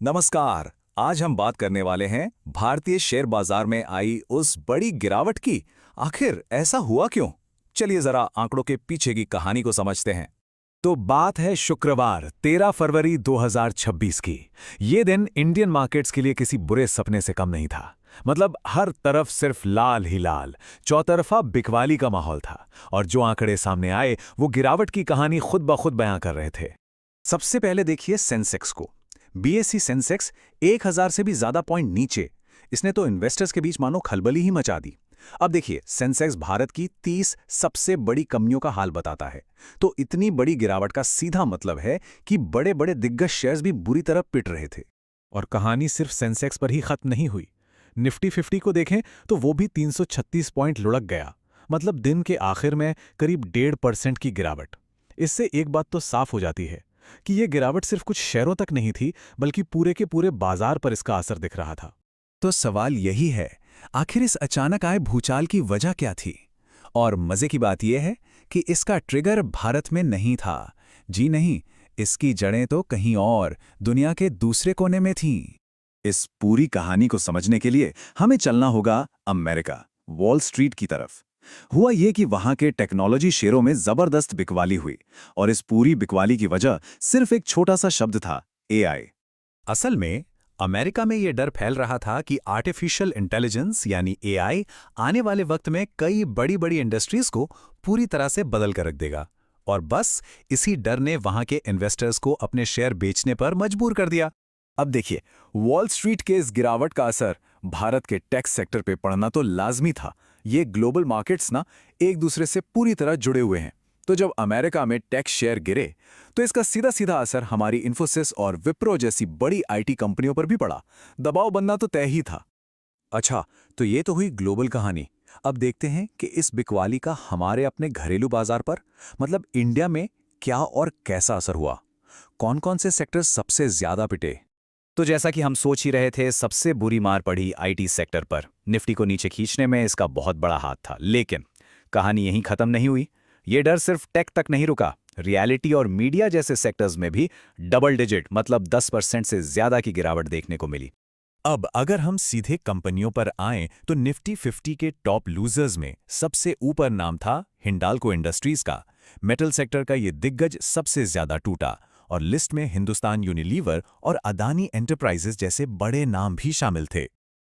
नमस्कार। आज हम बात करने वाले हैं भारतीय शेयर बाजार में आई उस बड़ी गिरावट की। आखिर ऐसा हुआ क्यों? चलिए जरा आंकड़ों के पीछे की कहानी को समझते हैं। तो बात है शुक्रवार 13 फरवरी 2026 की। ये दिन इंडियन मार्केट्स के लिए किसी बुरे सपने से कम नहीं था। मतलब हर तरफ सिर्फ लाल ही लाल, चौतरफा बिकवाली का माहौल था। और जो आंकड़े सामने आए वो गिरावट की कहानी खुद ब खुद बयां कर रहे थे। सबसे पहले देखिए सेंसेक्स को। बीएसई सेंसेक्स 1000 से भी ज्यादा पॉइंट नीचे। इसने तो इन्वेस्टर्स के बीच मानो खलबली ही मचा दी। अब देखिए सेंसेक्स भारत की 30 सबसे बड़ी कंपनियों का हाल बताता है। तो इतनी बड़ी गिरावट का सीधा मतलब है कि बड़े बड़े दिग्गज शेयर्स भी बुरी तरह पिट रहे थे। और कहानी सिर्फ सेंसेक्स पर ही खत्म नहीं हुई। निफ्टी 50 को देखें तो वो भी 336 पॉइंट लुढ़क गया। मतलब दिन के आखिर में करीब 1.5% की गिरावट। इससे एक बात तो साफ हो जाती है कि ये गिरावट सिर्फ कुछ शेयरों तक नहीं थी, बल्कि पूरे के पूरे बाजार पर इसका असर दिख रहा था। तो सवाल यही है, आखिर इस अचानक आए भूचाल की वजह क्या थी? और मजे की बात यह है कि इसका ट्रिगर भारत में नहीं था। जी नहीं, इसकी जड़ें तो कहीं और, दुनिया के दूसरे कोने में थीं। इस पूरी कहानी को समझने के लिए हमें चलना होगा अमेरिका, वॉल स्ट्रीट की तरफ। हुआ ये कि वहां के टेक्नोलॉजी शेयरों में जबरदस्त बिकवाली हुई। और इस पूरी बिकवाली की वजह सिर्फ एक छोटा सा शब्द था, एआई। असल में अमेरिका में यह डर फैल रहा था कि आर्टिफिशियल इंटेलिजेंस यानी एआई आने वाले वक्त में कई बड़ी बड़ी इंडस्ट्रीज को पूरी तरह से बदल कर रख देगा। और बस इसी डर ने वहां के इन्वेस्टर्स को अपने शेयर बेचने पर मजबूर कर दिया। अब देखिए, वॉल स्ट्रीट के इस गिरावट का असर भारत के टैक्स सेक्टर पे पड़ना तो लाजमी था। ये ग्लोबल मार्केट्स ना एक दूसरे से पूरी तरह जुड़े हुए हैं। तो जब अमेरिका में टैक्स शेयर गिरे तो इसका सीधा सीधा असर हमारी इन्फोसिस और विप्रो जैसी बड़ी आईटी कंपनियों पर भी पड़ा। दबाव बनना तो तय ही था। अच्छा, तो ये तो हुई ग्लोबल कहानी। अब देखते हैं कि इस बिकवाली का हमारे अपने घरेलू बाजार पर, मतलब इंडिया में, क्या और कैसा असर हुआ। कौन कौन से सेक्टर्स सबसे ज्यादा पिटे? तो जैसा कि हम सोच ही रहे थे, सबसे बुरी मार पड़ी आईटी सेक्टर पर। निफ्टी को नीचे खींचने में इसका बहुत बड़ा हाथ था। लेकिन कहानी यहीं खत्म नहीं हुई। ये डर सिर्फ टेक तक नहीं रुका। रियलिटी और मीडिया जैसे सेक्टर्स में भी डबल डिजिट, मतलब 10% से ज्यादा की गिरावट देखने को मिली। अब अगर हम सीधे कंपनियों पर आएं तो निफ्टी 50 के टॉप लूजर्स में सबसे ऊपर नाम था हिंडाल्को इंडस्ट्रीज का। मेटल सेक्टर का ये दिग्गज सबसे ज्यादा टूटा। और लिस्ट में हिंदुस्तान यूनिलीवर और अदानी एंटरप्राइजेस जैसे बड़े नाम भी शामिल थे।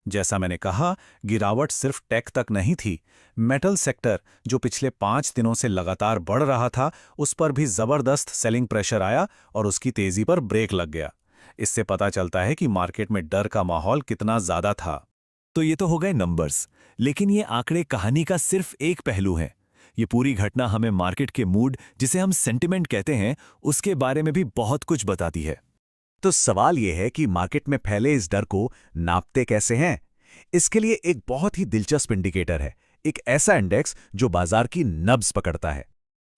जैसा मैंने कहा, गिरावट सिर्फ टेक तक नहीं थी। मेटल सेक्टर, जो पिछले 5 दिनों से लगातार बढ़ रहा था, उस पर भी जबरदस्त सेलिंग प्रेशर आया और उसकी तेजी पर ब्रेक लग गया। इससे पता चलता है कि मार्केट में डर का माहौल कितना ज्यादा था। तो ये तो हो गए नंबर्स, लेकिन ये आंकड़े कहानी का सिर्फ एक पहलू है। ये पूरी घटना हमें मार्केट के मूड, जिसे हम सेंटिमेंट कहते हैं, उसके बारे में भी बहुत कुछ बताती है। तो सवाल यह है कि मार्केट में फैले इस डर को नापते कैसे हैं? इसके लिए एक बहुत ही दिलचस्प इंडिकेटर है, एक ऐसा इंडेक्स जो बाजार की नब्ज पकड़ता है।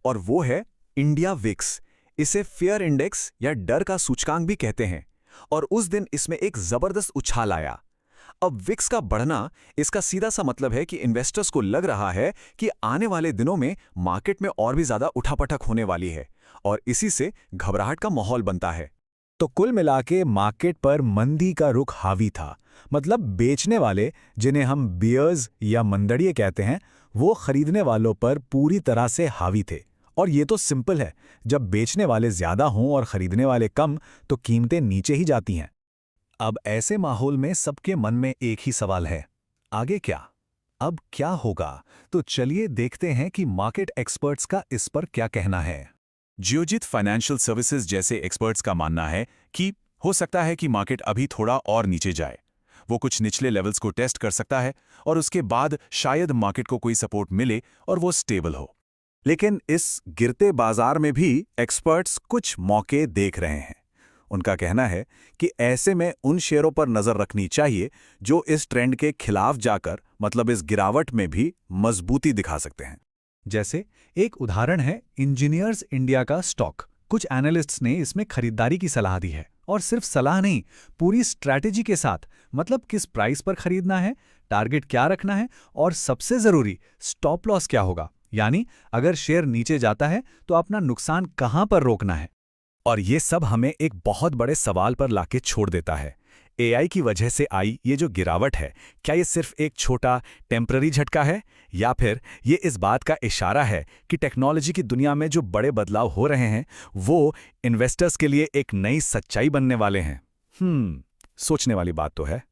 और वो है इंडिया विक्स। इसे फेयर इंडेक्स या डर का सूचकांक भी कहते हैं। और उस दिन इसमें एक जबरदस्त उछाल आया। अब विक्स का बढ़ना, इसका सीधा सा मतलब है कि इन्वेस्टर्स को लग रहा है कि आने वाले दिनों में मार्केट में और भी ज्यादा उठापटक होने वाली है। और इसी से घबराहट का माहौल बनता है। तो कुल मिलाके मार्केट पर मंदी का रुख हावी था। मतलब बेचने वाले, जिन्हें हम बियर्स या मंदड़िए कहते हैं, वो खरीदने वालों पर पूरी तरह से हावी थे। और ये तो सिंपल है, जब बेचने वाले ज्यादा हों और खरीदने वाले कम, तो कीमतें नीचे ही जाती हैं। अब ऐसे माहौल में सबके मन में एक ही सवाल है, आगे क्या? अब क्या होगा? तो चलिए देखते हैं कि मार्केट एक्सपर्ट्स का इस पर क्या कहना है। जियोजित फाइनेंशियल सर्विसेज जैसे एक्सपर्ट्स का मानना है कि हो सकता है कि मार्केट अभी थोड़ा और नीचे जाए। वो कुछ निचले लेवल्स को टेस्ट कर सकता है और उसके बाद शायद मार्केट को कोई सपोर्ट मिले और वो स्टेबल हो। लेकिन इस गिरते बाजार में भी एक्सपर्ट्स कुछ मौके देख रहे हैं। उनका कहना है कि ऐसे में उन शेयरों पर नजर रखनी चाहिए जो इस ट्रेंड के खिलाफ जाकर, मतलब इस गिरावट में भी मजबूती दिखा सकते हैं। जैसे एक उदाहरण है इंजीनियर्स इंडिया का स्टॉक। कुछ एनालिस्ट्स ने इसमें खरीदारी की सलाह दी है। और सिर्फ सलाह नहीं, पूरी स्ट्रैटेजी के साथ। मतलब किस प्राइस पर खरीदना है, टारगेट क्या रखना है, और सबसे जरूरी स्टॉप लॉस क्या होगा। यानी अगर शेयर नीचे जाता है तो अपना नुकसान कहां पर रोकना है। और ये सब हमें एक बहुत बड़े सवाल पर लाके छोड़ देता है। एआई की वजह से आई ये जो गिरावट है, क्या ये सिर्फ एक छोटा टेम्पररी झटका है, या फिर ये इस बात का इशारा है कि टेक्नोलॉजी की दुनिया में जो बड़े बदलाव हो रहे हैं वो इन्वेस्टर्स के लिए एक नई सच्चाई बनने वाले हैं? सोचने वाली बात तो है।